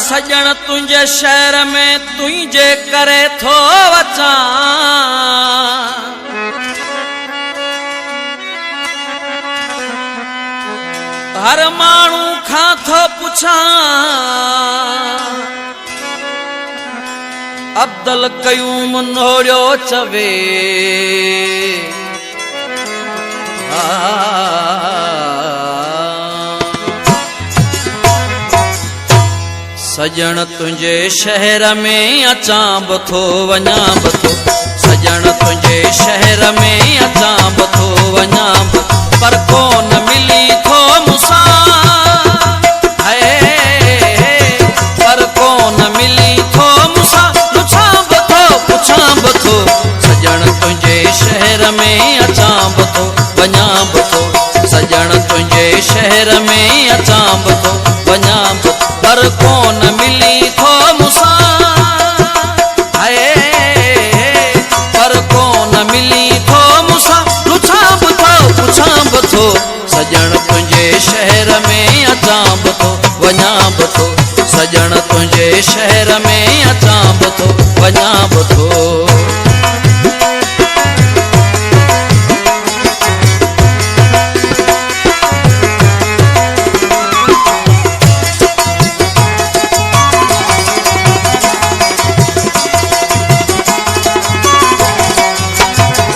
सजण तुझे शहर में तुझे करे थो अचा हर मानू खां थो पुछा अब्दुल कयूम नोड़ियो चवे सजण तुझे शहर में अचां बथो वञां बथो सजण तुझे शहर में अचां बथो वञां बथो पर कोन मिली थो मूंसां पर कोन मिली थो मूंसां पुछां बथो सजण तुझे शहर में अचां बथो वञां बथो सजण तुझे शहर में अचां बथो वञां बथो पर कोन मिली थो